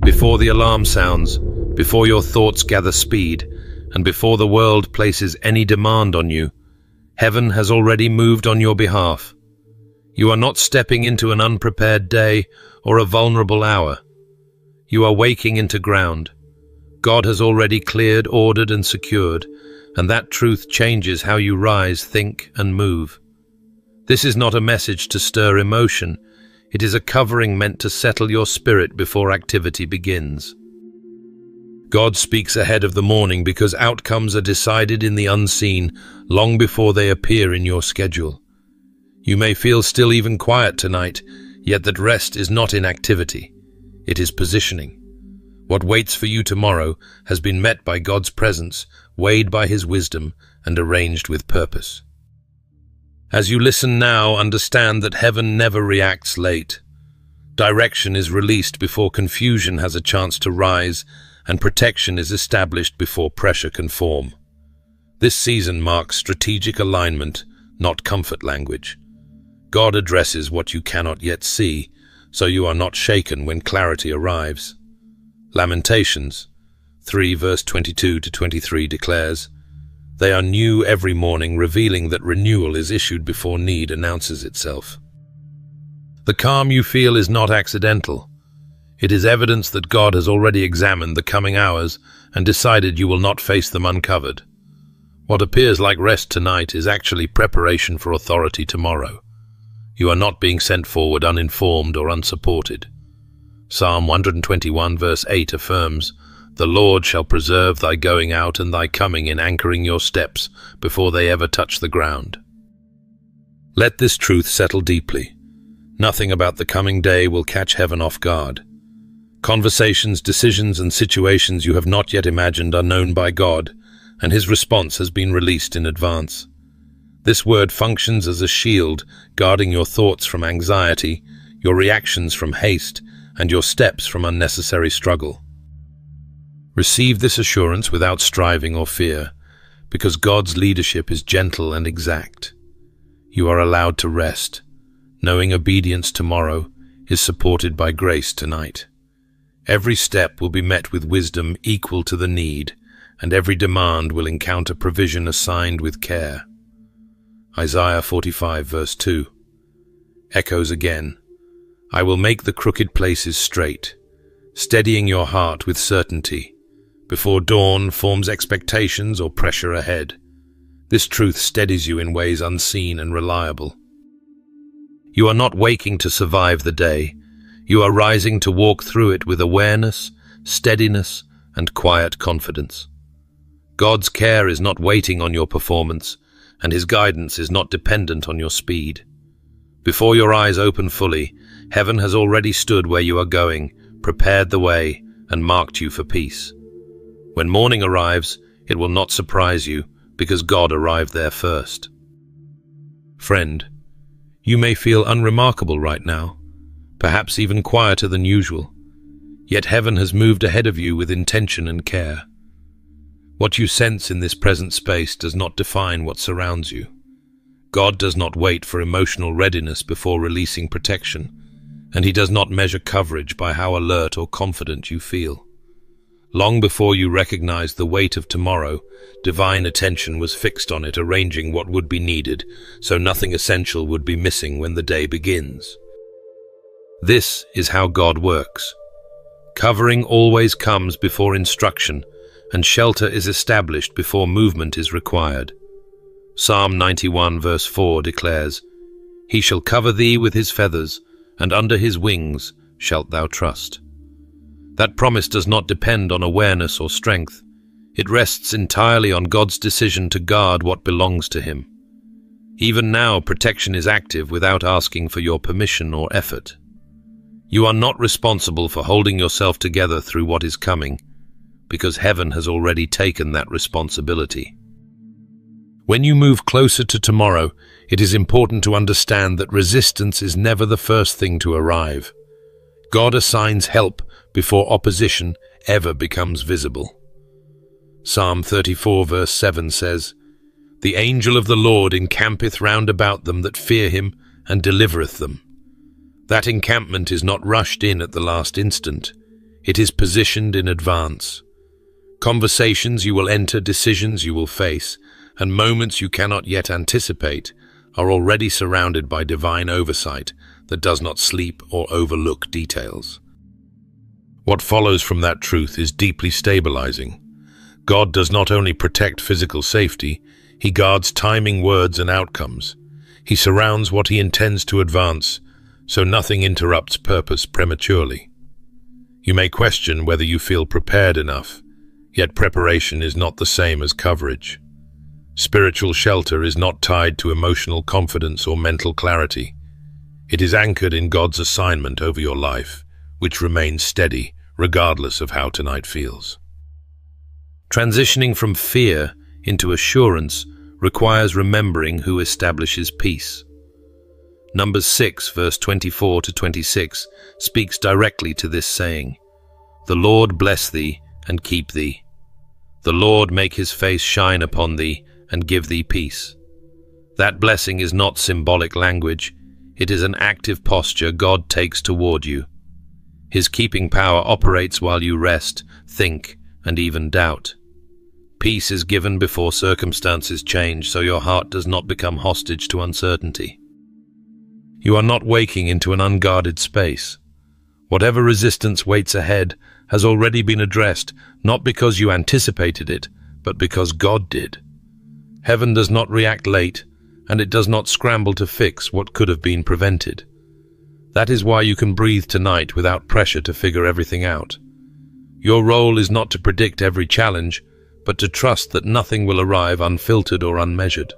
Before the alarm sounds, before your thoughts gather speed, and before the world places any demand on you, heaven has already moved on your behalf. You are not stepping into an unprepared day or a vulnerable hour. You are waking into ground. God has already cleared, ordered, and secured, and that truth changes how you rise, think, and move. This is not a message to stir emotion. It is a covering meant to settle your spirit before activity begins. God speaks ahead of the morning because outcomes are decided in the unseen long before they appear in your schedule. You may feel still, even quiet tonight, yet that rest is not inactivity. It is positioning. What waits for you tomorrow has been met by God's presence, weighed by His wisdom, and arranged with purpose. As you listen now, understand that heaven never reacts late. Direction is released before confusion has a chance to rise, and protection is established before pressure can form. This season marks strategic alignment, not comfort language. God addresses what you cannot yet see, so you are not shaken when clarity arrives. Lamentations 3 verse 22 to 23 declares, "They are new every morning, revealing that renewal is issued before need announces itself." The calm you feel is not accidental. It is evidence that God has already examined the coming hours and decided you will not face them uncovered. What appears like rest tonight is actually preparation for authority tomorrow. You are not being sent forward uninformed or unsupported. Psalm 121 verse 8 affirms, "The Lord shall preserve thy going out and thy coming in, anchoring your steps before they ever touch the ground." Let this truth settle deeply. Nothing about the coming day will catch heaven off guard. Conversations, decisions, and situations you have not yet imagined are known by God, and His response has been released in advance. This word functions as a shield, guarding your thoughts from anxiety, your reactions from haste, and your steps from unnecessary struggle. Receive this assurance without striving or fear, because God's leadership is gentle and exact. You are allowed to rest, knowing obedience tomorrow is supported by grace tonight. Every step will be met with wisdom equal to the need, and every demand will encounter provision assigned with care. Isaiah 45 verse 2 echoes again, "I will make the crooked places straight," steadying your heart with certainty. Before dawn forms expectations or pressure ahead. This truth steadies you in ways unseen and reliable. You are not waking to survive the day. You are rising to walk through it with awareness, steadiness, and quiet confidence. God's care is not waiting on your performance, and His guidance is not dependent on your speed. Before your eyes open fully, heaven has already stood where you are going, prepared the way, and marked you for peace. When morning arrives, it will not surprise you, because God arrived there first. Friend, you may feel unremarkable right now, perhaps even quieter than usual, yet heaven has moved ahead of you with intention and care. What you sense in this present space does not define what surrounds you. God does not wait for emotional readiness before releasing protection, and He does not measure coverage by how alert or confident you feel. Long before you recognized the weight of tomorrow, divine attention was fixed on it, arranging what would be needed, so nothing essential would be missing when the day begins. This is how God works. Covering always comes before instruction, and shelter is established before movement is required. Psalm 91 verse 4 declares, "He shall cover thee with His feathers, and under His wings shalt thou trust." That promise does not depend on awareness or strength. It rests entirely on God's decision to guard what belongs to Him. Even now, protection is active without asking for your permission or effort. You are not responsible for holding yourself together through what is coming, because heaven has already taken that responsibility. When you move closer to tomorrow, it is important to understand that resistance is never the first thing to arrive. God assigns help before opposition ever becomes visible. Psalm 34 verse 7 says, "The angel of the Lord encampeth round about them that fear Him, and delivereth them." That encampment is not rushed in at the last instant. It is positioned in advance. Conversations you will enter, decisions you will face, and moments you cannot yet anticipate are already surrounded by divine oversight that does not sleep or overlook details. What follows from that truth is deeply stabilizing. God does not only protect physical safety, He guards timing, words, and outcomes. He surrounds what He intends to advance, so nothing interrupts purpose prematurely. You may question whether you feel prepared enough, yet preparation is not the same as coverage. Spiritual shelter is not tied to emotional confidence or mental clarity. It is anchored in God's assignment over your life, which remains steady regardless of how tonight feels. Transitioning from fear into assurance requires remembering who establishes peace. Numbers 6, verse 24 to 26 speaks directly to this saying, "The Lord bless thee and keep thee. The Lord make His face shine upon thee and give thee peace." That blessing is not symbolic language. It is an active posture God takes toward you. His keeping power operates while you rest, think, and even doubt. Peace is given before circumstances change, so your heart does not become hostage to uncertainty. You are not waking into an unguarded space. Whatever resistance waits ahead has already been addressed, not because you anticipated it, but because God did. Heaven does not react late, and it does not scramble to fix what could have been prevented. That is why you can breathe tonight without pressure to figure everything out. Your role is not to predict every challenge, but to trust that nothing will arrive unfiltered or unmeasured.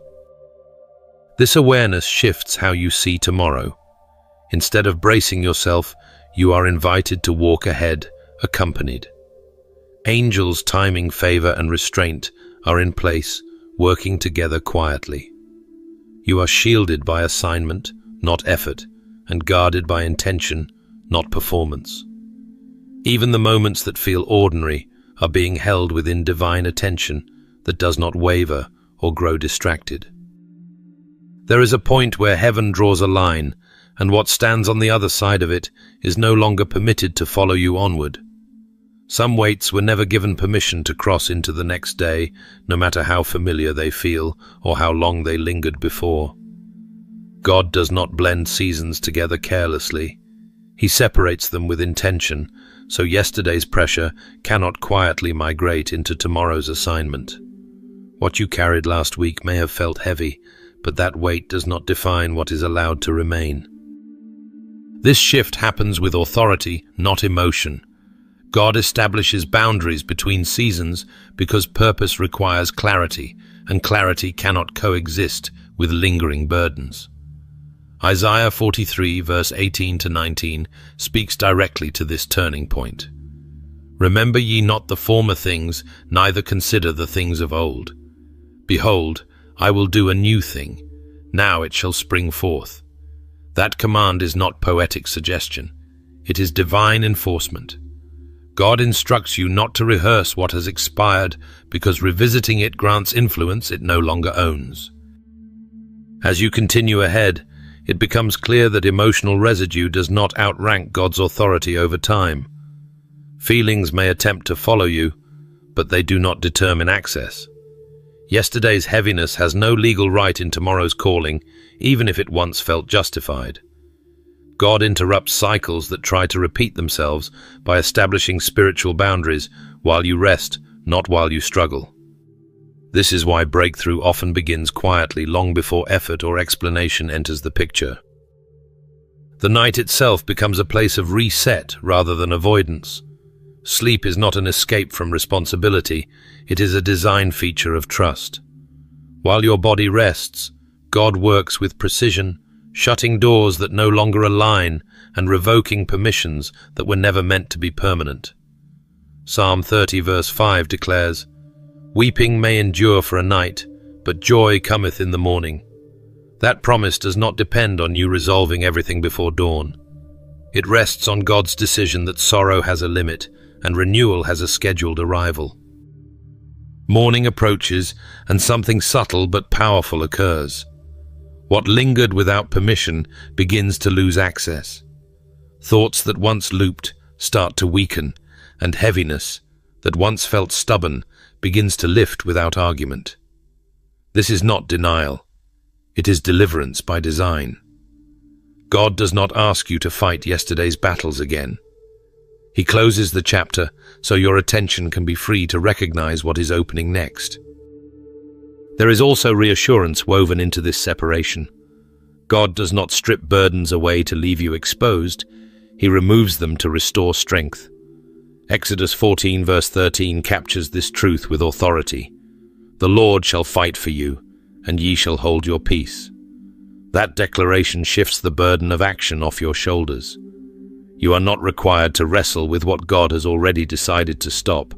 This awareness shifts how you see tomorrow. Instead of bracing yourself, you are invited to walk ahead, accompanied. Angels timing favor and restraint are in place, working together quietly. You are shielded by assignment, not effort, and guarded by intention, not performance. Even the moments that feel ordinary are being held within divine attention that does not waver or grow distracted. There is a point where heaven draws a line, and what stands on the other side of it is no longer permitted to follow you onward. Some weights were never given permission to cross into the next day, no matter how familiar they feel or how long they lingered before. God does not blend seasons together carelessly. He separates them with intention, so yesterday's pressure cannot quietly migrate into tomorrow's assignment. What you carried last week may have felt heavy, but that weight does not define what is allowed to remain. This shift happens with authority, not emotion. God establishes boundaries between seasons because purpose requires clarity, and clarity cannot coexist with lingering burdens. Isaiah 43, verse 18 to 19, speaks directly to this turning point. "Remember ye not the former things, neither consider the things of old. Behold, I will do a new thing. Now it shall spring forth." That command is not poetic suggestion. It is divine enforcement. God instructs you not to rehearse what has expired because revisiting it grants influence it no longer owns. As you continue ahead, it becomes clear that emotional residue does not outrank God's authority over time. Feelings may attempt to follow you, but they do not determine access. Yesterday's heaviness has no legal right in tomorrow's calling, even if it once felt justified. God interrupts cycles that try to repeat themselves by establishing spiritual boundaries while you rest, not while you struggle. This is why breakthrough often begins quietly long before effort or explanation enters the picture. The night itself becomes a place of reset rather than avoidance. Sleep is not an escape from responsibility, it is a design feature of trust. While your body rests, God works with precision, shutting doors that no longer align and revoking permissions that were never meant to be permanent. Psalm 30 verse 5 declares, "Weeping may endure for a night, but joy cometh in the morning." That promise does not depend on you resolving everything before dawn. It rests on God's decision that sorrow has a limit and renewal has a scheduled arrival. Morning approaches and something subtle but powerful occurs. What lingered without permission begins to lose access. Thoughts that once looped start to weaken, and heaviness that once felt stubborn begins to lift without argument. This is not denial. It is deliverance by design. God does not ask you to fight yesterday's battles again. He closes the chapter so your attention can be free to recognize what is opening next. There is also reassurance woven into this separation. God does not strip burdens away to leave you exposed. He removes them to restore strength. Exodus 14 verse 13 captures this truth with authority. The Lord shall fight for you, and ye shall hold your peace. That declaration shifts the burden of action off your shoulders. You are not required to wrestle with what God has already decided to stop.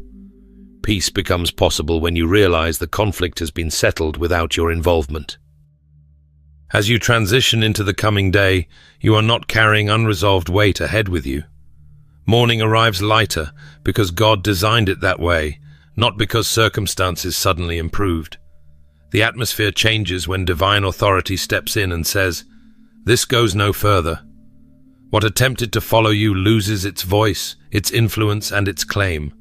Peace becomes possible when you realize the conflict has been settled without your involvement. As you transition into the coming day, you are not carrying unresolved weight ahead with you. Morning arrives lighter because God designed it that way, not because circumstances suddenly improved. The atmosphere changes when divine authority steps in and says, "This goes no further." What attempted to follow you loses its voice, its influence, and its claim.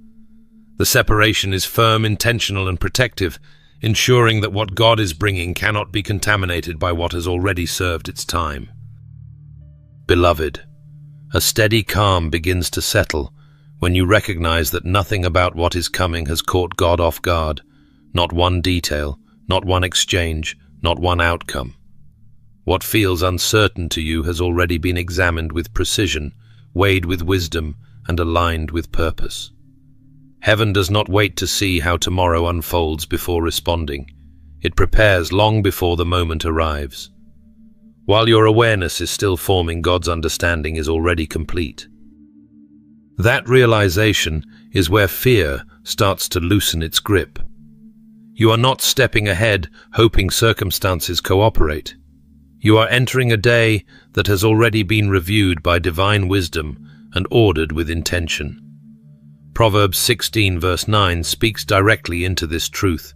The separation is firm, intentional, and protective, ensuring that what God is bringing cannot be contaminated by what has already served its time. Beloved, a steady calm begins to settle when you recognize that nothing about what is coming has caught God off guard, not one detail, not one exchange, not one outcome. What feels uncertain to you has already been examined with precision, weighed with wisdom, and aligned with purpose. Heaven does not wait to see how tomorrow unfolds before responding. It prepares long before the moment arrives. While your awareness is still forming, God's understanding is already complete. That realization is where fear starts to loosen its grip. You are not stepping ahead, hoping circumstances cooperate. You are entering a day that has already been reviewed by divine wisdom and ordered with intention. Proverbs 16 verse 9 speaks directly into this truth,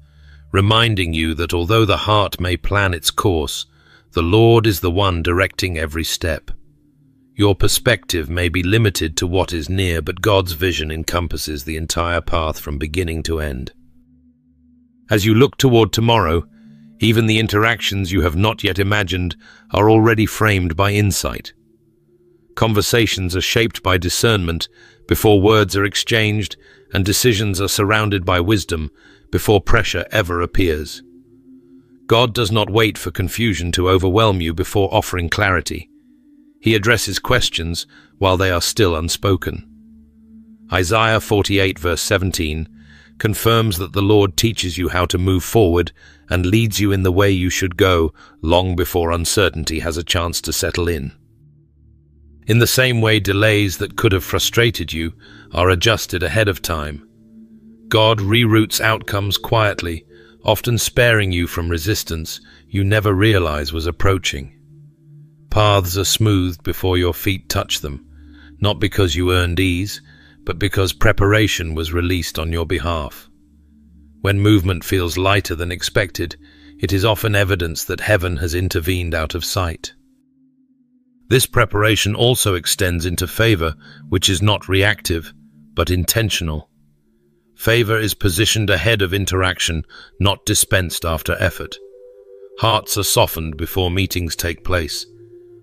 reminding you that although the heart may plan its course, the Lord is the one directing every step. Your perspective may be limited to what is near, but God's vision encompasses the entire path from beginning to end. As you look toward tomorrow, even the interactions you have not yet imagined are already framed by insight. Conversations are shaped by discernment before words are exchanged, and decisions are surrounded by wisdom before pressure ever appears. God does not wait for confusion to overwhelm you before offering clarity. He addresses questions while they are still unspoken. Isaiah 48 verse 17 confirms that the Lord teaches you how to move forward and leads you in the way you should go long before uncertainty has a chance to settle in. In the same way, delays that could have frustrated you are adjusted ahead of time. God reroutes outcomes quietly, often sparing you from resistance you never realize was approaching. Paths are smoothed before your feet touch them, not because you earned ease, but because preparation was released on your behalf. When movement feels lighter than expected, it is often evidence that heaven has intervened out of sight. This preparation also extends into favor, which is not reactive, but intentional. Favor is positioned ahead of interaction, not dispensed after effort. Hearts are softened before meetings take place.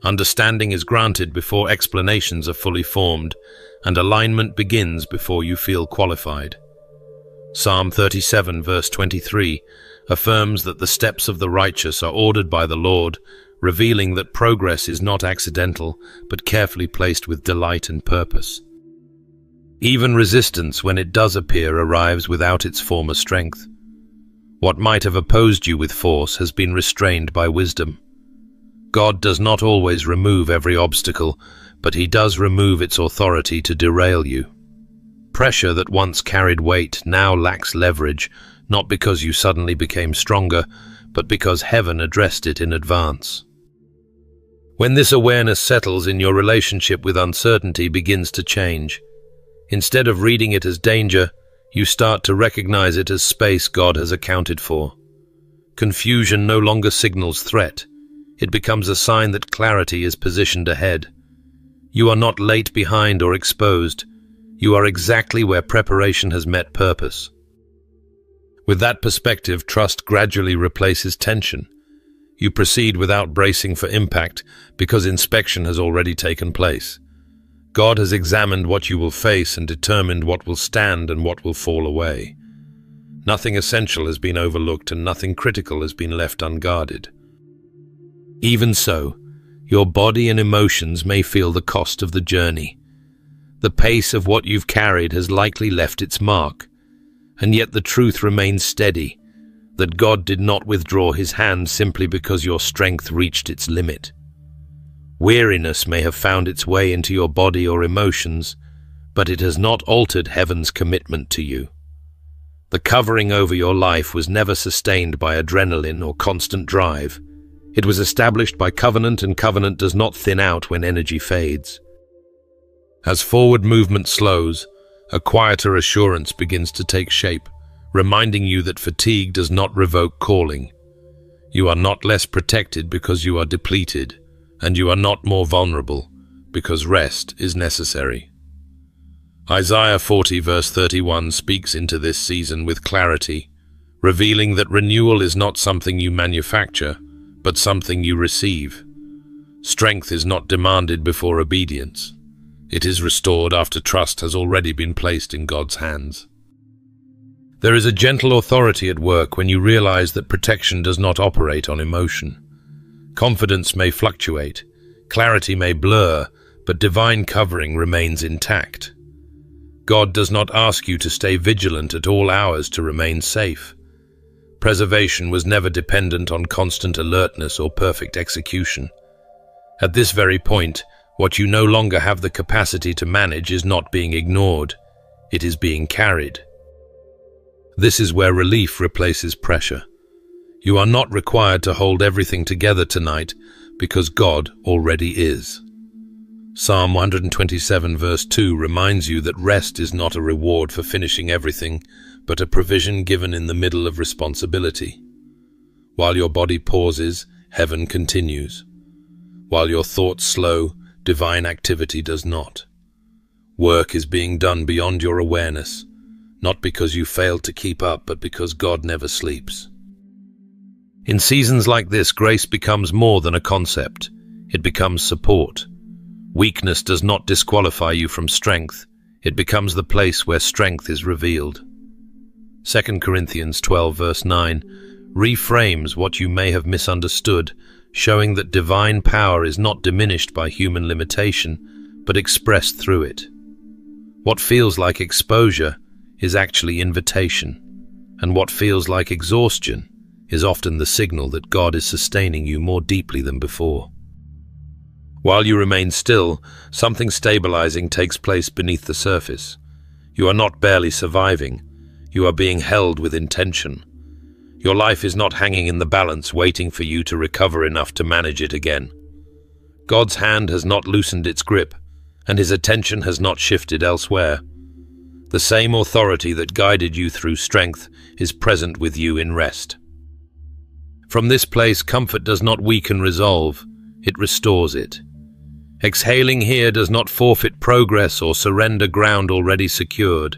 Understanding is granted before explanations are fully formed, and alignment begins before you feel qualified. Psalm 37 verse 23 affirms that the steps of the righteous are ordered by the Lord, revealing that progress is not accidental, but carefully placed with delight and purpose. Even resistance, when it does appear, arrives without its former strength. What might have opposed you with force has been restrained by wisdom. God does not always remove every obstacle, but He does remove its authority to derail you. Pressure that once carried weight now lacks leverage, not because you suddenly became stronger, but because heaven addressed it in advance. When this awareness settles in, your relationship with uncertainty begins to change. Instead of reading it as danger, you start to recognize it as space God has accounted for. Confusion no longer signals threat. It becomes a sign that clarity is positioned ahead. You are not late, behind, or exposed. You are exactly where preparation has met purpose. With that perspective, trust gradually replaces tension. You proceed without bracing for impact because inspection has already taken place. God has examined what you will face and determined what will stand and what will fall away. Nothing essential has been overlooked and nothing critical has been left unguarded. Even so, your body and emotions may feel the cost of the journey. The pace of what you've carried has likely left its mark, and yet the truth remains steady, that God did not withdraw his hand simply because your strength reached its limit. Weariness may have found its way into your body or emotions, but it has not altered heaven's commitment to you. The covering over your life was never sustained by adrenaline or constant drive. It was established by covenant, and covenant does not thin out when energy fades. As forward movement slows, a quieter assurance begins to take shape, reminding you that fatigue does not revoke calling. You are not less protected because you are depleted, and you are not more vulnerable because rest is necessary. Isaiah 40 verse 31 speaks into this season with clarity, revealing that renewal is not something you manufacture, but something you receive. Strength is not demanded before obedience. It is restored after trust has already been placed in God's hands. There is a gentle authority at work when you realize that protection does not operate on emotion. Confidence may fluctuate, clarity may blur, but divine covering remains intact. God does not ask you to stay vigilant at all hours to remain safe. Preservation was never dependent on constant alertness or perfect execution. At this very point, what you no longer have the capacity to manage is not being ignored, it is being carried. This is where relief replaces pressure. You are not required to hold everything together tonight because God already is. Psalm 127 verse 2 reminds you that rest is not a reward for finishing everything, but a provision given in the middle of responsibility. While your body pauses, heaven continues. While your thoughts slow, divine activity does not. Work is being done beyond your awareness, not because you failed to keep up, but because God never sleeps. In seasons like this, grace becomes more than a concept. It becomes support. Weakness does not disqualify you from strength. It becomes the place where strength is revealed. 2 Corinthians 12 verse 9 reframes what you may have misunderstood, showing that divine power is not diminished by human limitation, but expressed through it. What feels like exposure is actually invitation, and what feels like exhaustion is often the signal that God is sustaining you more deeply than before. While you remain still, something stabilizing takes place beneath the surface. You are not barely surviving, you are being held with intention. Your life is not hanging in the balance, waiting for you to recover enough to manage it again. God's hand has not loosened its grip, and his attention has not shifted elsewhere. The same authority that guided you through strength is present with you in rest. From this place, comfort does not weaken resolve, it restores it. Exhaling here does not forfeit progress or surrender ground already secured.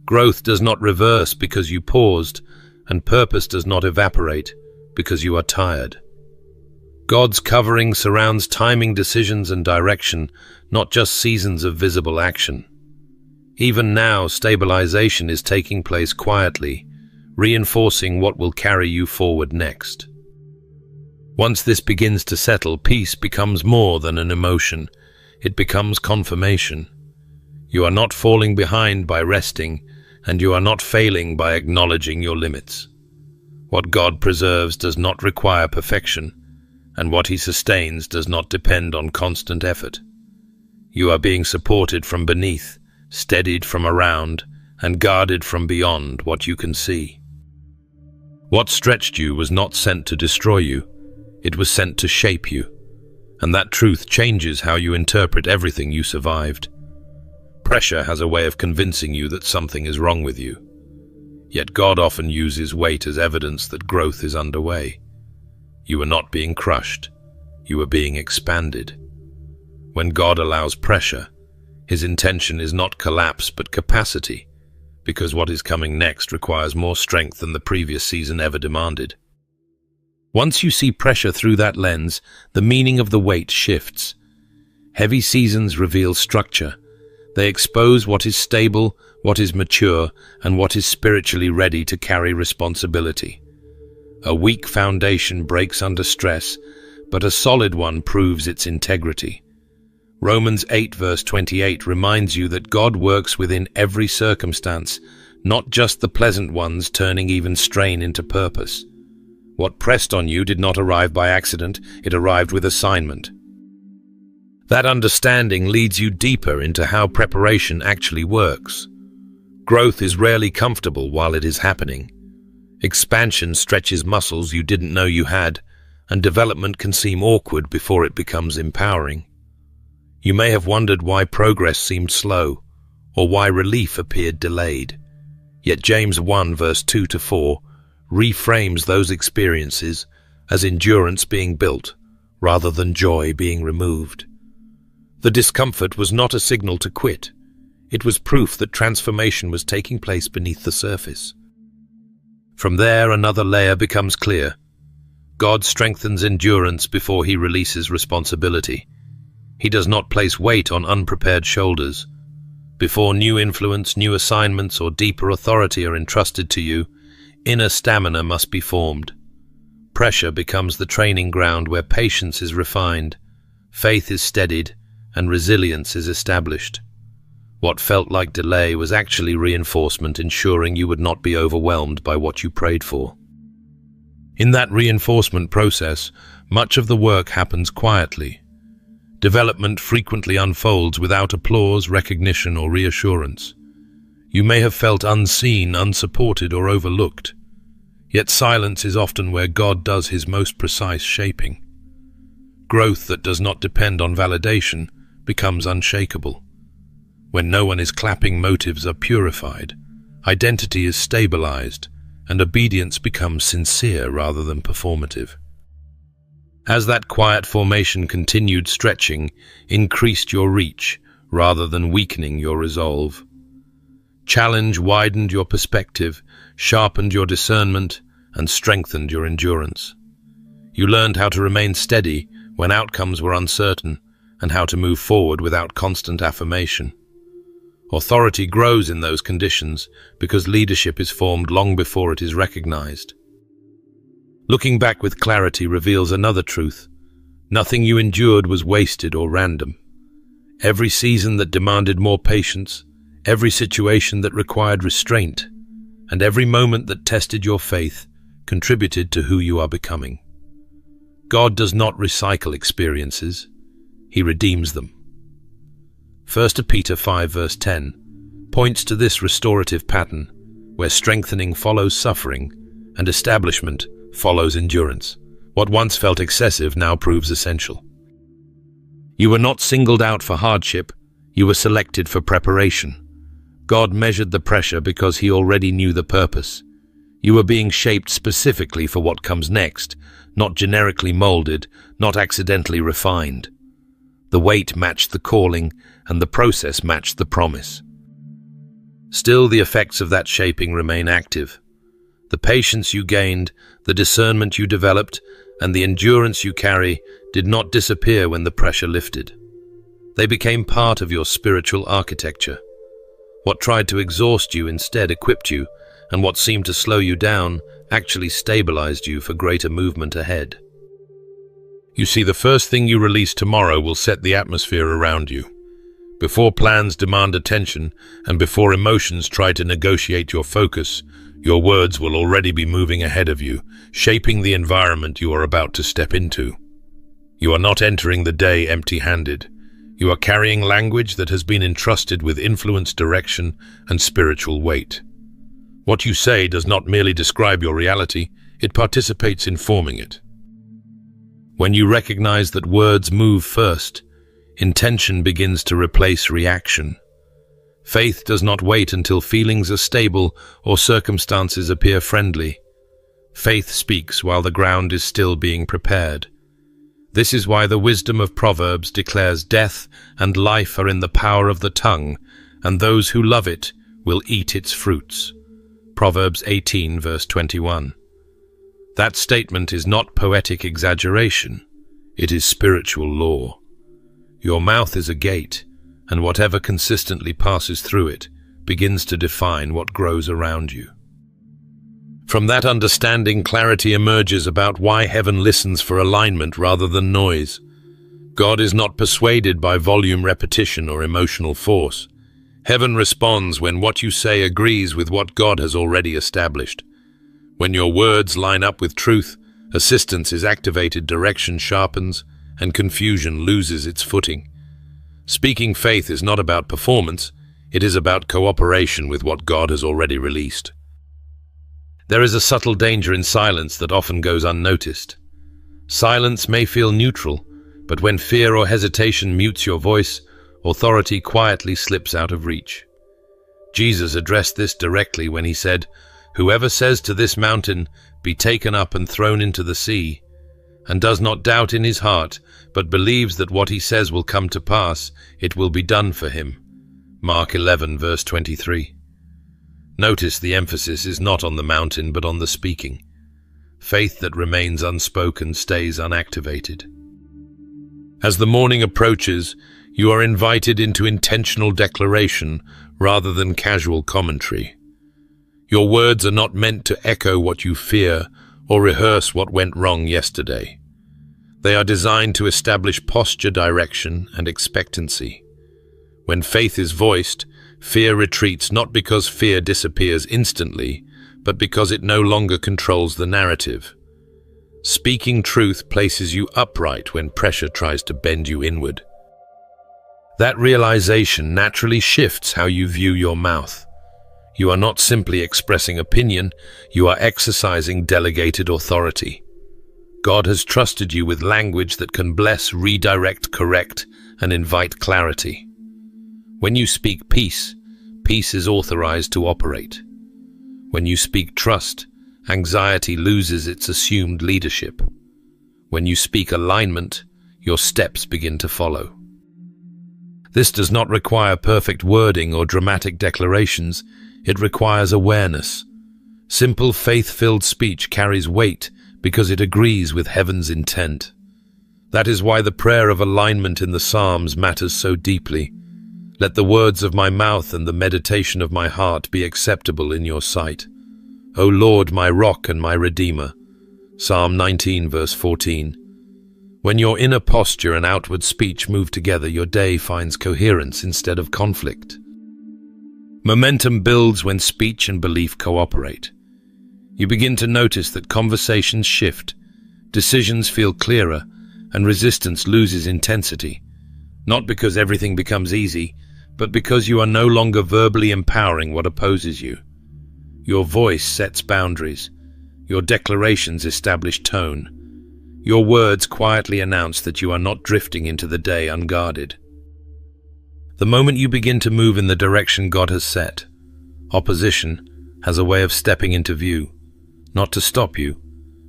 Growth does not reverse because you paused, and purpose does not evaporate because you are tired. God's covering surrounds timing, decisions, and direction, not just seasons of visible action. Even now, stabilization is taking place quietly, reinforcing what will carry you forward next. Once this begins to settle, peace becomes more than an emotion. It becomes confirmation. You are not falling behind by resting, and you are not failing by acknowledging your limits. What God preserves does not require perfection, and what he sustains does not depend on constant effort. You are being supported from beneath, steadied from around, and guarded from beyond what you can see. What stretched you was not sent to destroy you, it was sent to shape you, and that truth changes how you interpret everything you survived. Pressure has a way of convincing you that something is wrong with you. Yet God often uses weight as evidence that growth is underway. You are not being crushed, you are being expanded. When God allows pressure, His intention is not collapse but capacity, because what is coming next requires more strength than the previous season ever demanded. Once you see pressure through that lens, the meaning of the weight shifts. Heavy seasons reveal structure. They expose what is stable, what is mature, and what is spiritually ready to carry responsibility. A weak foundation breaks under stress, but a solid one proves its integrity. Romans 8 verse 28 reminds you that God works within every circumstance, not just the pleasant ones, turning even strain into purpose. What pressed on you did not arrive by accident, it arrived with assignment. That understanding leads you deeper into how preparation actually works. Growth is rarely comfortable while it is happening. Expansion stretches muscles you didn't know you had, and development can seem awkward before it becomes empowering. You may have wondered why progress seemed slow, or why relief appeared delayed. Yet James 1 verse 2-4 reframes those experiences as endurance being built, rather than joy being removed. The discomfort was not a signal to quit. It was proof that transformation was taking place beneath the surface. From there, another layer becomes clear. God strengthens endurance before he releases responsibility. He does not place weight on unprepared shoulders. Before new influence, new assignments, or deeper authority are entrusted to you, inner stamina must be formed. Pressure becomes the training ground where patience is refined, faith is steadied, and resilience is established. What felt like delay was actually reinforcement, ensuring you would not be overwhelmed by what you prayed for. In that reinforcement process, much of the work happens quietly. Development frequently unfolds without applause, recognition, or reassurance. You may have felt unseen, unsupported, or overlooked. Yet silence is often where God does his most precise shaping. Growth that does not depend on validation becomes unshakable. When no one is clapping, motives are purified, identity is stabilized, and obedience becomes sincere rather than performative. As that quiet formation continued, stretching increased your reach rather than weakening your resolve. Challenge widened your perspective, sharpened your discernment, and strengthened your endurance. You learned how to remain steady when outcomes were uncertain, and how to move forward without constant affirmation. Authority grows in those conditions because leadership is formed long before it is recognized. Looking back with clarity reveals another truth. Nothing you endured was wasted or random. Every season that demanded more patience, every situation that required restraint, and every moment that tested your faith contributed to who you are becoming. God does not recycle experiences, he redeems them. 1 Peter 5 verse 10 points to this restorative pattern, where strengthening follows suffering and establishment follows endurance. What once felt excessive now proves essential. You were not singled out for hardship, you were selected for preparation. God measured the pressure because he already knew the purpose. You were being shaped specifically for what comes next, not generically molded, not accidentally refined. The weight matched the calling, and the process matched the promise. Still, the effects of that shaping remain active. The patience you gained, the discernment you developed, and the endurance you carry did not disappear when the pressure lifted. They became part of your spiritual architecture. What tried to exhaust you instead equipped you, and what seemed to slow you down actually stabilized you for greater movement ahead. You see, the first thing you release tomorrow will set the atmosphere around you. Before plans demand attention, and before emotions try to negotiate your focus, your words will already be moving ahead of you, shaping the environment you are about to step into. You are not entering the day empty-handed. You are carrying language that has been entrusted with influence, direction, and spiritual weight. What you say does not merely describe your reality, it participates in forming it. When you recognize that words move first, intention begins to replace reaction. Faith does not wait until feelings are stable or circumstances appear friendly. Faith speaks while the ground is still being prepared. This is why the wisdom of Proverbs declares death and life are in the power of the tongue, and those who love it will eat its fruits. Proverbs 18, verse 21. That statement is not poetic exaggeration. It is spiritual law. Your mouth is a gate, and whatever consistently passes through it begins to define what grows around you. From that understanding, clarity emerges about why heaven listens for alignment rather than noise. God is not persuaded by volume, repetition, or emotional force. Heaven responds when what you say agrees with what God has already established. When your words line up with truth, assistance is activated, direction sharpens, and confusion loses its footing. Speaking faith is not about performance, it is about cooperation with what God has already released. There is a subtle danger in silence that often goes unnoticed. Silence may feel neutral, but when fear or hesitation mutes your voice, authority quietly slips out of reach. Jesus addressed this directly when he said, "Whoever says to this mountain, 'Be taken up and thrown into the sea,' and does not doubt in his heart, but believes that what he says will come to pass, it will be done for him." Mark 11, verse 23. Notice the emphasis is not on the mountain, but on the speaking. Faith that remains unspoken stays unactivated. As the morning approaches, you are invited into intentional declaration rather than casual commentary. Your words are not meant to echo what you fear or rehearse what went wrong yesterday. They are designed to establish posture, direction, and expectancy. When faith is voiced, fear retreats not because fear disappears instantly, but because it no longer controls the narrative. Speaking truth places you upright when pressure tries to bend you inward. That realization naturally shifts how you view your mouth. You are not simply expressing opinion, you are exercising delegated authority. God has trusted you with language that can bless, redirect, correct, and invite clarity. When you speak peace, peace is authorized to operate. When you speak trust, anxiety loses its assumed leadership. When you speak alignment, your steps begin to follow. This does not require perfect wording or dramatic declarations. It requires awareness. Simple, faith-filled speech carries weight because it agrees with heaven's intent. That is why the prayer of alignment in the Psalms matters so deeply. Let the words of my mouth and the meditation of my heart be acceptable in your sight. O Lord, my rock and my redeemer. Psalm 19, verse 14. When your inner posture and outward speech move together, your day finds coherence instead of conflict. Momentum builds when speech and belief cooperate. You begin to notice that conversations shift, decisions feel clearer, and resistance loses intensity. Not because everything becomes easy, but because you are no longer verbally empowering what opposes you. Your voice sets boundaries. Your declarations establish tone. Your words quietly announce that you are not drifting into the day unguarded. The moment you begin to move in the direction God has set, opposition has a way of stepping into view, not to stop you,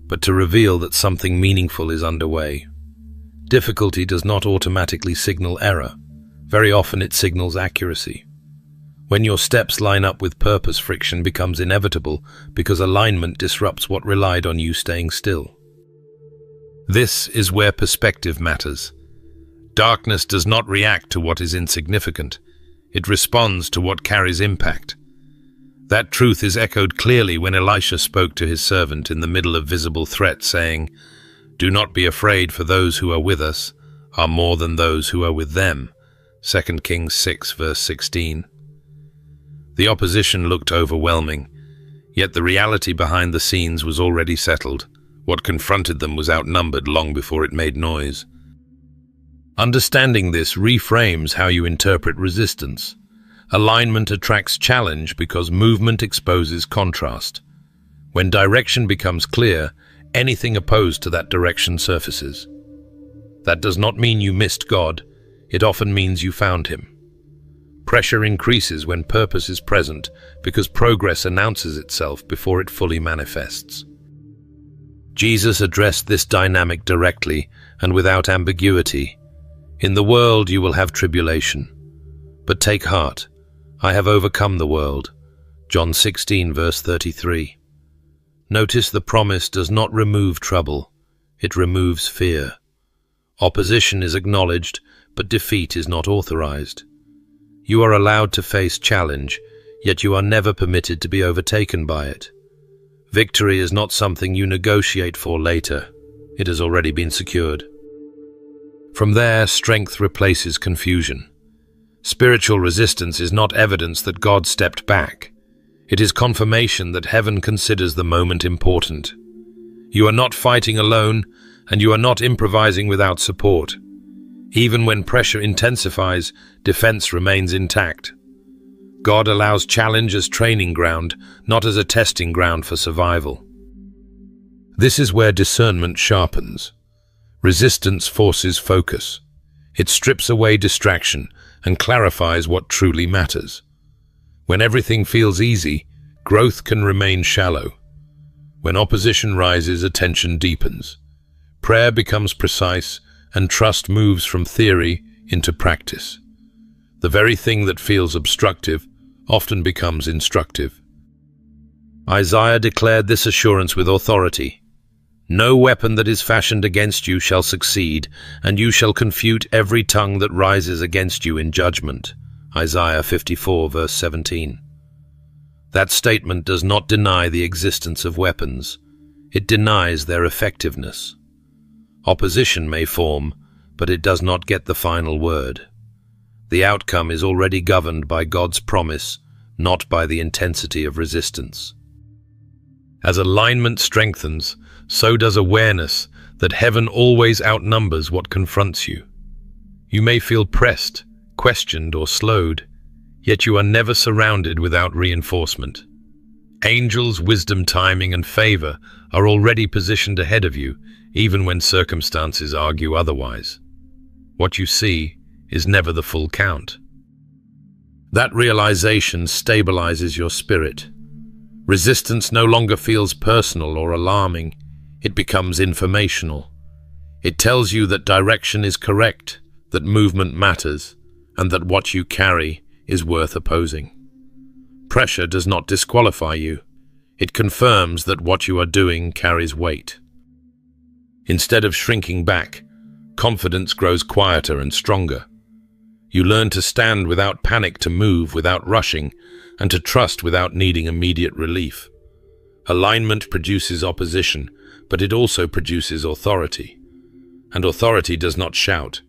but to reveal that something meaningful is underway. Difficulty does not automatically signal error. Very often it signals accuracy. When your steps line up with purpose, friction becomes inevitable because alignment disrupts what relied on you staying still. This is where perspective matters. Darkness does not react to what is insignificant. It responds to what carries impact. That truth is echoed clearly when Elisha spoke to his servant in the middle of visible threat, saying, "Do not be afraid, for those who are with us are more than those who are with them." 2 Kings 6, verse 16. The opposition looked overwhelming, yet the reality behind the scenes was already settled. What confronted them was outnumbered long before it made noise. Understanding this reframes how you interpret resistance. Alignment attracts challenge because movement exposes contrast. When direction becomes clear, anything opposed to that direction surfaces. That does not mean you missed God. It often means you found him. Pressure increases when purpose is present because progress announces itself before it fully manifests. Jesus addressed this dynamic directly and without ambiguity. In the world you will have tribulation. But take heart, I have overcome the world. John 16, verse 33. Notice the promise does not remove trouble, it removes fear. Opposition is acknowledged, but defeat is not authorized. You are allowed to face challenge, yet you are never permitted to be overtaken by it. Victory is not something you negotiate for later. It has already been secured. From there, strength replaces confusion. Spiritual resistance is not evidence that God stepped back. It is confirmation that heaven considers the moment important. You are not fighting alone, and you are not improvising without support. Even when pressure intensifies, defense remains intact. God allows challenge as training ground, not as a testing ground for survival. This is where discernment sharpens. Resistance forces focus. It strips away distraction and clarifies what truly matters. When everything feels easy, growth can remain shallow. When opposition rises, attention deepens. Prayer becomes precise, and trust moves from theory into practice. The very thing that feels obstructive often becomes instructive. Isaiah declared this assurance with authority. No weapon that is fashioned against you shall succeed, and you shall confute every tongue that rises against you in judgment. Isaiah 54, verse 17. That statement does not deny the existence of weapons. It denies their effectiveness. Opposition may form, but it does not get the final word. The outcome is already governed by God's promise, not by the intensity of resistance. As alignment strengthens, so does awareness that heaven always outnumbers what confronts you. You may feel pressed, questioned, or slowed, yet you are never surrounded without reinforcement. Angels, wisdom, timing, and favor are already positioned ahead of you, even when circumstances argue otherwise. What you see is never the full count. That realization stabilizes your spirit. Resistance no longer feels personal or alarming. It becomes informational. It tells you that direction is correct, that movement matters, and that what you carry is worth opposing. Pressure does not disqualify you. It confirms that what you are doing carries weight. Instead of shrinking back, confidence grows quieter and stronger. You learn to stand without panic, to move without rushing, and to trust without needing immediate relief. Alignment produces opposition, but it also produces authority. And authority does not shout.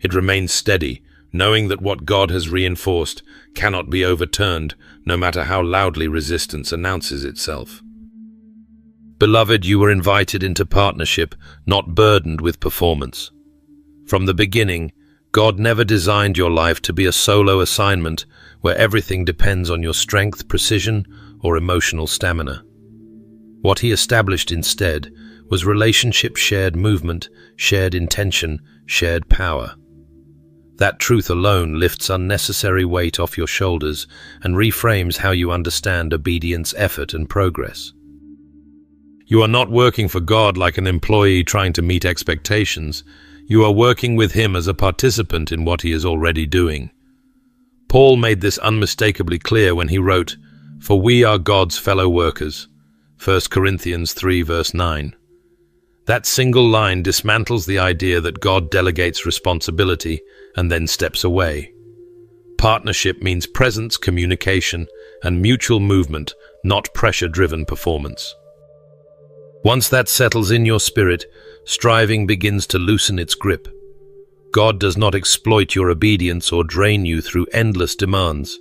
It remains steady, knowing that what God has reinforced cannot be overturned, no matter how loudly resistance announces itself. Beloved, you were invited into partnership, not burdened with performance. From the beginning, God never designed your life to be a solo assignment where everything depends on your strength, precision, or emotional stamina. What He established instead was relationship, shared movement, shared intention, shared power. That truth alone lifts unnecessary weight off your shoulders and reframes how you understand obedience, effort, and progress. You are not working for God like an employee trying to meet expectations. You are working with Him as a participant in what He is already doing. Paul made this unmistakably clear when he wrote, "For we are God's fellow workers." 1 Corinthians 3, verse 9. That single line dismantles the idea that God delegates responsibility and then steps away. Partnership means presence, communication, and mutual movement, not pressure-driven performance. Once that settles in your spirit, striving begins to loosen its grip. God does not exploit your obedience or drain you through endless demands.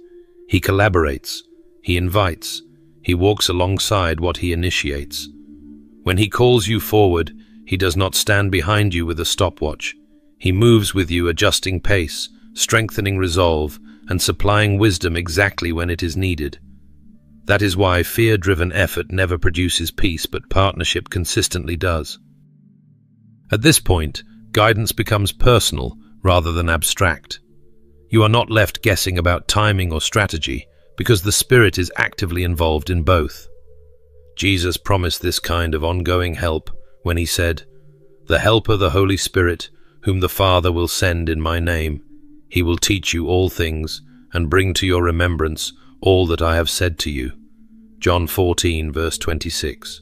He collaborates, He invites, He walks alongside what He initiates. When He calls you forward, He does not stand behind you with a stopwatch. He moves with you, adjusting pace, strengthening resolve, and supplying wisdom exactly when it is needed. That is why fear-driven effort never produces peace, but partnership consistently does. At this point, guidance becomes personal rather than abstract. You are not left guessing about timing or strategy, because the Spirit is actively involved in both. Jesus promised this kind of ongoing help when He said, The Helper, the Holy Spirit, whom the Father will send in my name. He will teach you all things and bring to your remembrance all that I have said to you. John 14, verse 26.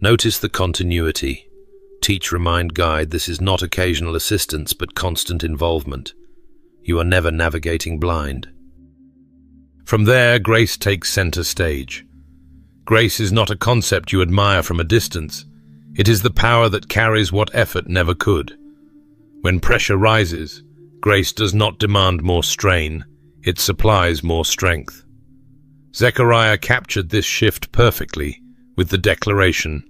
Notice the continuity. Teach, remind, guide. This is not occasional assistance, but constant involvement. You are never navigating blind. From there, grace takes center stage. Grace is not a concept you admire from a distance. It is the power that carries what effort never could. When pressure rises, grace does not demand more strain, it supplies more strength. Zechariah captured this shift perfectly with the declaration,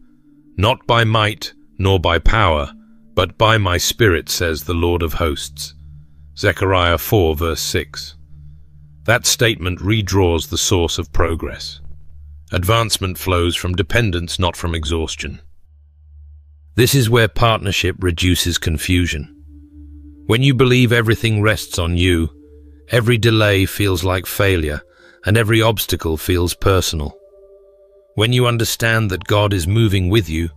"Not by might nor by power, but by my Spirit, says the Lord of hosts." Zechariah 4, verse 6. That statement redraws the source of progress. Advancement flows from dependence, not from exhaustion. This is where partnership reduces confusion. When you believe everything rests on you, every delay feels like failure, and every obstacle feels personal. When you understand that God is moving with you,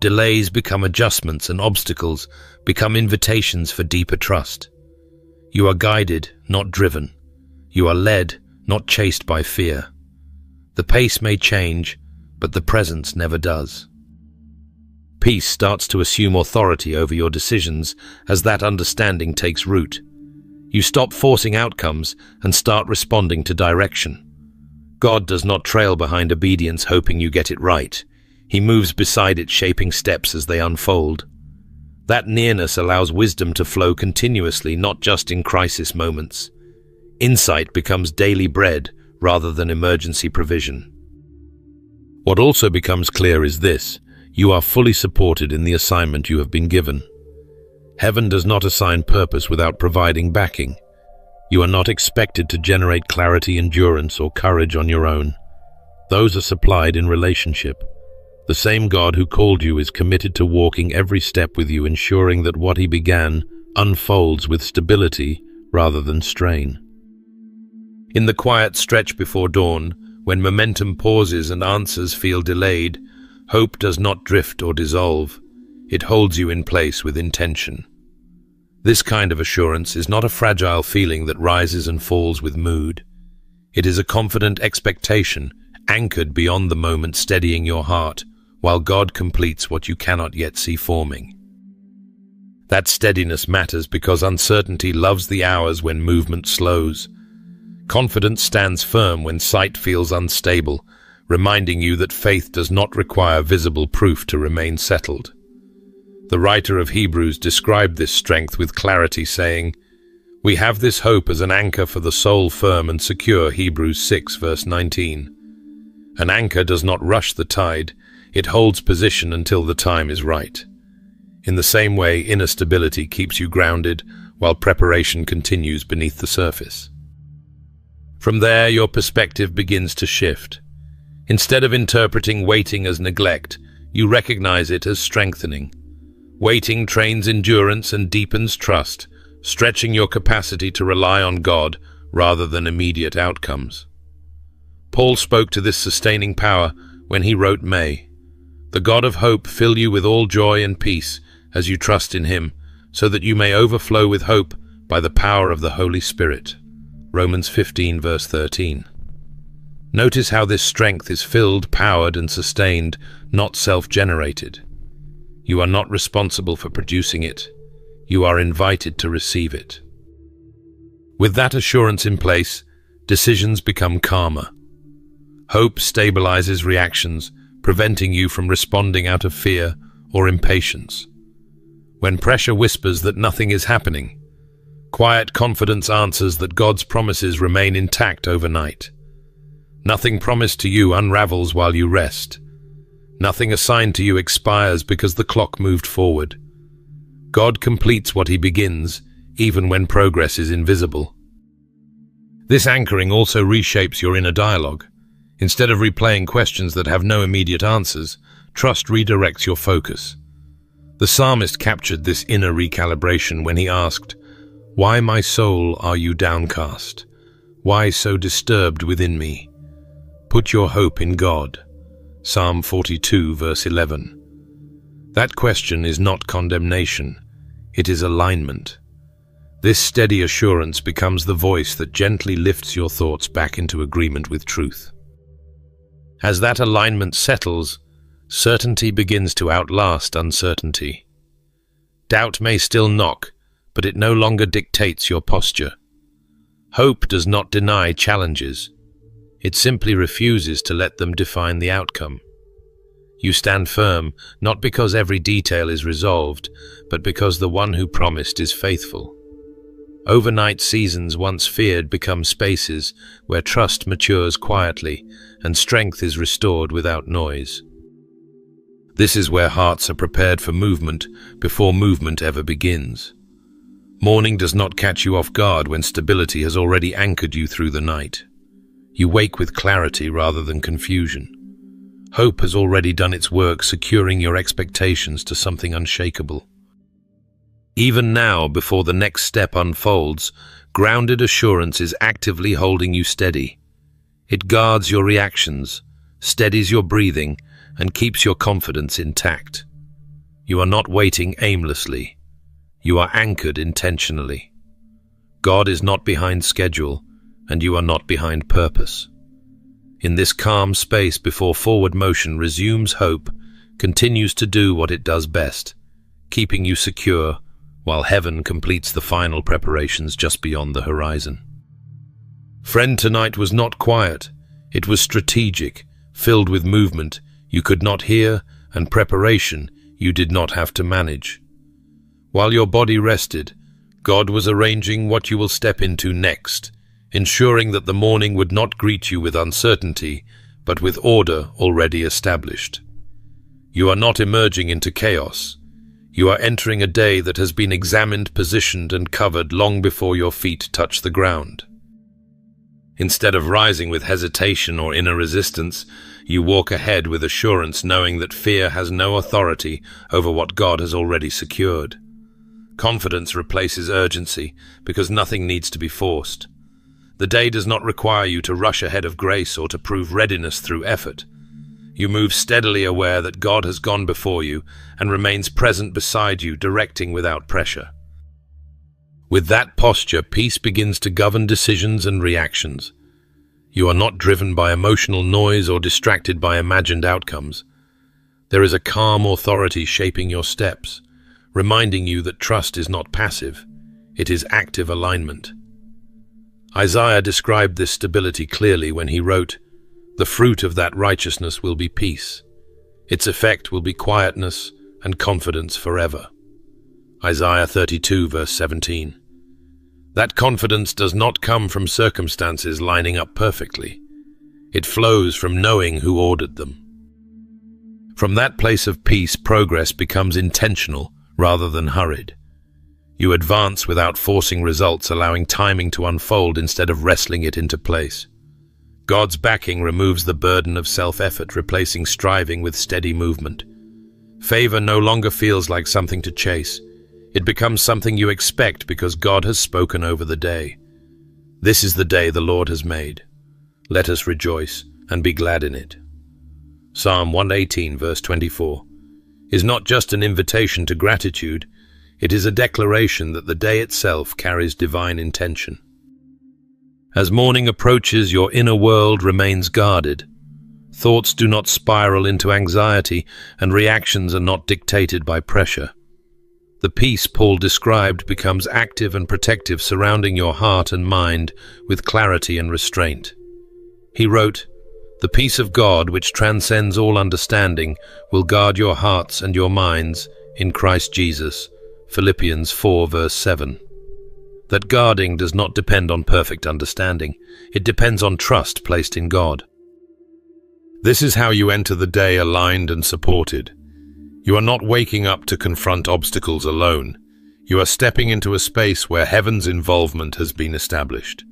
delays become adjustments and obstacles become invitations for deeper trust. You are guided, not driven. You are led, not chased by fear. The pace may change, but the presence never does. Peace starts to assume authority over your decisions as that understanding takes root. You stop forcing outcomes and start responding to direction. God does not trail behind obedience hoping you get it right. He moves beside it, shaping steps as they unfold. That nearness allows wisdom to flow continuously, not just in crisis moments. Insight becomes daily bread rather than emergency provision. What also becomes clear is this: you are fully supported in the assignment you have been given. Heaven does not assign purpose without providing backing. You are not expected to generate clarity, endurance, or courage on your own. Those are supplied in relationship. The same God who called you is committed to walking every step with you, ensuring that what He began unfolds with stability rather than strain. In the quiet stretch before dawn, when momentum pauses and answers feel delayed, hope does not drift or dissolve. It holds you in place with intention. This kind of assurance is not a fragile feeling that rises and falls with mood. It is a confident expectation, anchored beyond the moment, steadying your heart, while God completes what you cannot yet see forming. That steadiness matters because uncertainty loves the hours when movement slows. Confidence stands firm when sight feels unstable, reminding you that faith does not require visible proof to remain settled. The writer of Hebrews described this strength with clarity, saying, "We have this hope as an anchor for the soul, firm and secure." Hebrews 6, verse 19. An anchor does not rush the tide, it holds position until the time is right. In the same way, inner stability keeps you grounded while preparation continues beneath the surface. From there, your perspective begins to shift. Instead of interpreting waiting as neglect, you recognize it as strengthening. Waiting trains endurance and deepens trust, stretching your capacity to rely on God rather than immediate outcomes. Paul spoke to this sustaining power when he wrote, "May the God of hope fill you with all joy and peace as you trust in Him, so that you may overflow with hope by the power of the Holy Spirit." Romans 15, verse 13. Notice how this strength is filled, powered, and sustained, not self-generated. You are not responsible for producing it. You are invited to receive it. With that assurance in place, decisions become calmer. Hope stabilizes reactions, preventing you from responding out of fear or impatience. When pressure whispers that nothing is happening, quiet confidence answers that God's promises remain intact overnight. Nothing promised to you unravels while you rest. Nothing assigned to you expires because the clock moved forward. God completes what He begins, even when progress is invisible. This anchoring also reshapes your inner dialogue. Instead of replaying questions that have no immediate answers, trust redirects your focus. The psalmist captured this inner recalibration when he asked, "Why, my soul, are you downcast? Why so disturbed within me? Put your hope in God." Psalm 42, verse 11. That question is not condemnation, it is alignment. This steady assurance becomes the voice that gently lifts your thoughts back into agreement with truth. As that alignment settles, certainty begins to outlast uncertainty. Doubt may still knock, but it no longer dictates your posture. Hope does not deny challenges. It simply refuses to let them define the outcome. You stand firm, not because every detail is resolved, but because the one who promised is faithful. Overnight seasons once feared become spaces where trust matures quietly and strength is restored without noise. This is where hearts are prepared for movement before movement ever begins. Morning does not catch you off guard when stability has already anchored you through the night. You wake with clarity rather than confusion. Hope has already done its work securing your expectations to something unshakable. Even now, before the next step unfolds, grounded assurance is actively holding you steady. It guards your reactions, steadies your breathing, and keeps your confidence intact. You are not waiting aimlessly. You are anchored intentionally. God is not behind schedule, and you are not behind purpose. In this calm space before forward motion resumes, hope continues to do what it does best, keeping you secure while heaven completes the final preparations just beyond the horizon. Friend, tonight was not quiet. It was strategic, filled with movement you could not hear and preparation you did not have to manage. While your body rested, God was arranging what you will step into next, ensuring that the morning would not greet you with uncertainty, but with order already established. You are not emerging into chaos. You are entering a day that has been examined, positioned, and covered long before your feet touch the ground. Instead of rising with hesitation or inner resistance, you walk ahead with assurance, knowing that fear has no authority over what God has already secured. Confidence replaces urgency because nothing needs to be forced. The day does not require you to rush ahead of grace or to prove readiness through effort. You move steadily, aware that God has gone before you and remains present beside you, directing without pressure. With that posture, peace begins to govern decisions and reactions. You are not driven by emotional noise or distracted by imagined outcomes. There is a calm authority shaping your steps, reminding you that trust is not passive, it is active alignment. Isaiah described this stability clearly when he wrote, "The fruit of that righteousness will be peace. Its effect will be quietness and confidence forever." Isaiah 32, verse 17. That confidence does not come from circumstances lining up perfectly. It flows from knowing who ordered them. From that place of peace, progress becomes intentional rather than hurried. You advance without forcing results, allowing timing to unfold instead of wrestling it into place. God's backing removes the burden of self-effort, replacing striving with steady movement. Favor no longer feels like something to chase. It becomes something you expect because God has spoken over the day. This is the day the Lord has made. Let us rejoice and be glad in it. Psalm 118, verse 24, is not just an invitation to gratitude, it is a declaration that the day itself carries divine intention. As morning approaches, your inner world remains guarded. Thoughts do not spiral into anxiety, and reactions are not dictated by pressure. The peace Paul described becomes active and protective, surrounding your heart and mind with clarity and restraint. He wrote, "The peace of God, which transcends all understanding, will guard your hearts and your minds in Christ Jesus." Philippians 4, verse 7. That guarding does not depend on perfect understanding. It depends on trust placed in God. This is how you enter the day aligned and supported. You are not waking up to confront obstacles alone. You are stepping into a space where heaven's involvement has been established.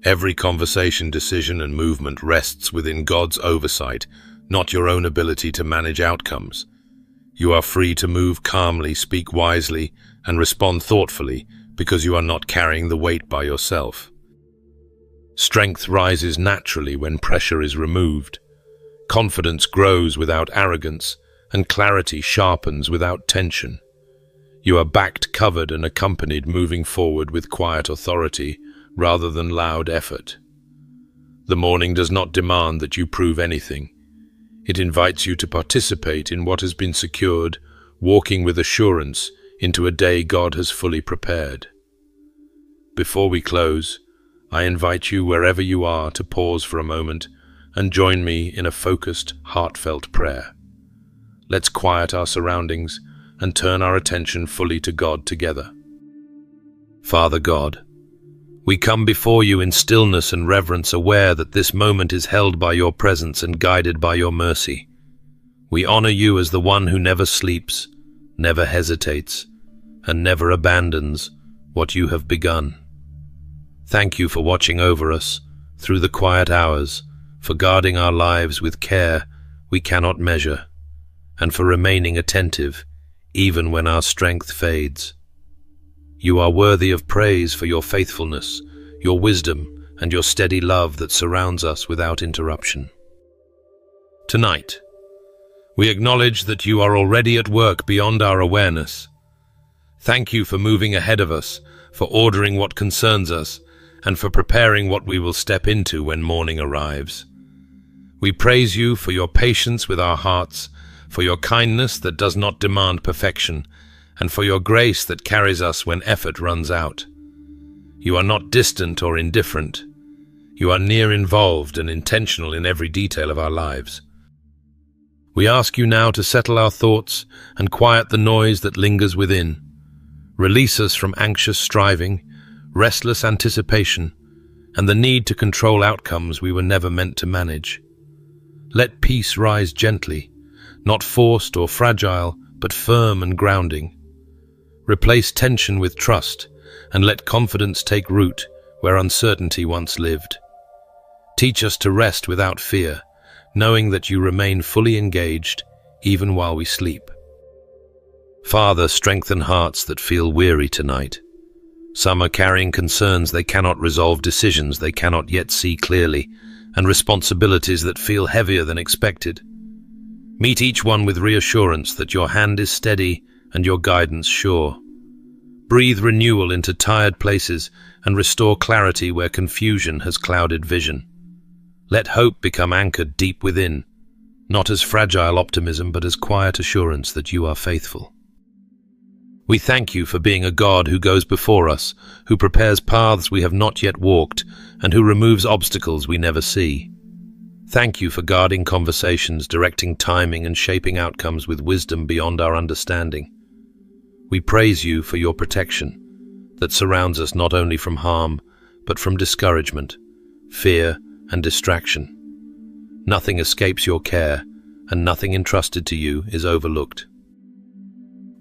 Every conversation, decision, and movement rests within God's oversight, not your own ability to manage outcomes. You are free to move calmly, speak wisely, and respond thoughtfully because you are not carrying the weight by yourself. Strength rises naturally when pressure is removed. Confidence grows without arrogance, and clarity sharpens without tension. You are backed, covered, and accompanied, moving forward with quiet authority rather than loud effort. The morning does not demand that you prove anything. It invites you to participate in what has been secured, walking with assurance into a day God has fully prepared. Before we close, I invite you, wherever you are, to pause for a moment and join me in a focused, heartfelt prayer. Let's quiet our surroundings and turn our attention fully to God together. Father God, we come before you in stillness and reverence, aware that this moment is held by your presence and guided by your mercy. We honor you as the one who never sleeps, never hesitates, and never abandons what you have begun. Thank you for watching over us through the quiet hours, for guarding our lives with care we cannot measure, and for remaining attentive even when our strength fades. You are worthy of praise for your faithfulness, your wisdom, and your steady love that surrounds us without interruption. Tonight, we acknowledge that you are already at work beyond our awareness. Thank you for moving ahead of us, for ordering what concerns us, and for preparing what we will step into when morning arrives. We praise you for your patience with our hearts, for your kindness that does not demand perfection, and for your grace that carries us when effort runs out. You are not distant or indifferent. You are near, involved, and intentional in every detail of our lives. We ask you now to settle our thoughts and quiet the noise that lingers within. Release us from anxious striving, restless anticipation, and the need to control outcomes we were never meant to manage. Let peace rise gently, not forced or fragile, but firm and grounding. Replace tension with trust, and let confidence take root where uncertainty once lived. Teach us to rest without fear, knowing that you remain fully engaged even while we sleep. Father, strengthen hearts that feel weary tonight. Some are carrying concerns they cannot resolve, decisions they cannot yet see clearly, and responsibilities that feel heavier than expected. Meet each one with reassurance that your hand is steady and your guidance sure. Breathe renewal into tired places and restore clarity where confusion has clouded vision. Let hope become anchored deep within, not as fragile optimism but as quiet assurance that you are faithful. We thank you for being a God who goes before us, who prepares paths we have not yet walked, and who removes obstacles we never see. Thank you for guarding conversations, directing timing, and shaping outcomes with wisdom beyond our understanding. We praise you for your protection that surrounds us not only from harm, but from discouragement, fear, and distraction. Nothing escapes your care, and nothing entrusted to you is overlooked.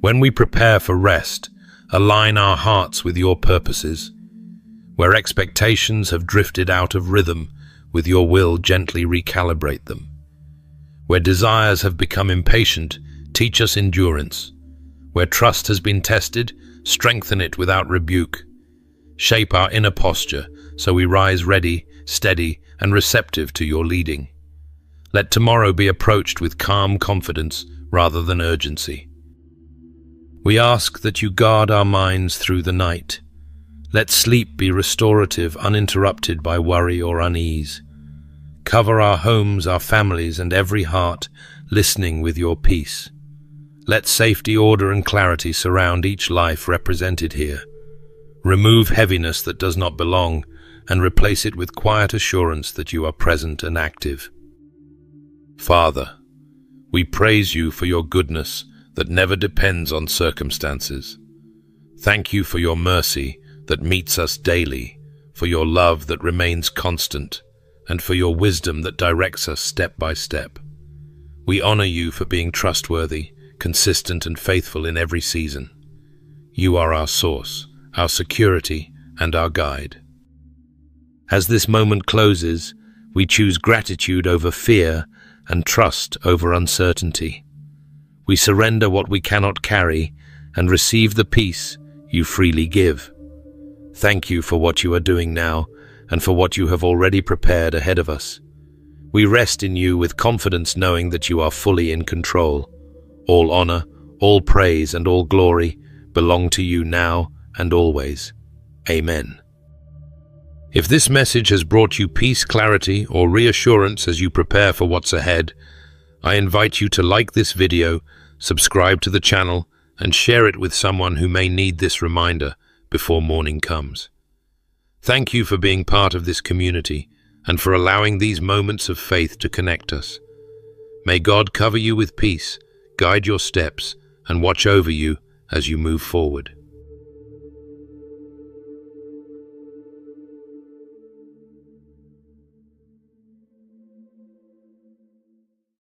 When we prepare for rest, align our hearts with your purposes. Where expectations have drifted out of rhythm, with your will gently recalibrate them. Where desires have become impatient, teach us endurance. Where trust has been tested, strengthen it without rebuke. Shape our inner posture so we rise ready, steady, and receptive to your leading. Let tomorrow be approached with calm confidence rather than urgency. We ask that you guard our minds through the night. Let sleep be restorative, uninterrupted by worry or unease. Cover our homes, our families, and every heart, listening with your peace. Let safety, order, and clarity surround each life represented here. Remove heaviness that does not belong, and replace it with quiet assurance that you are present and active. Father, we praise you for your goodness that never depends on circumstances. Thank you for your mercy that meets us daily, for your love that remains constant, and for your wisdom that directs us step by step. We honor you for being trustworthy, consistent, and faithful in every season. You are our source, our security, and our guide. As this moment closes, we choose gratitude over fear and trust over uncertainty. We surrender what we cannot carry and receive the peace you freely give. Thank you for what you are doing now and for what you have already prepared ahead of us. We rest in you with confidence, knowing that you are fully in control. All honor, all praise, and all glory belong to you now and always. Amen. If this message has brought you peace, clarity, or reassurance as you prepare for what's ahead, I invite you to like this video, subscribe to the channel, and share it with someone who may need this reminder before morning comes. Thank you for being part of this community and for allowing these moments of faith to connect us. May God cover you with peace, guide your steps, and watch over you as you move forward.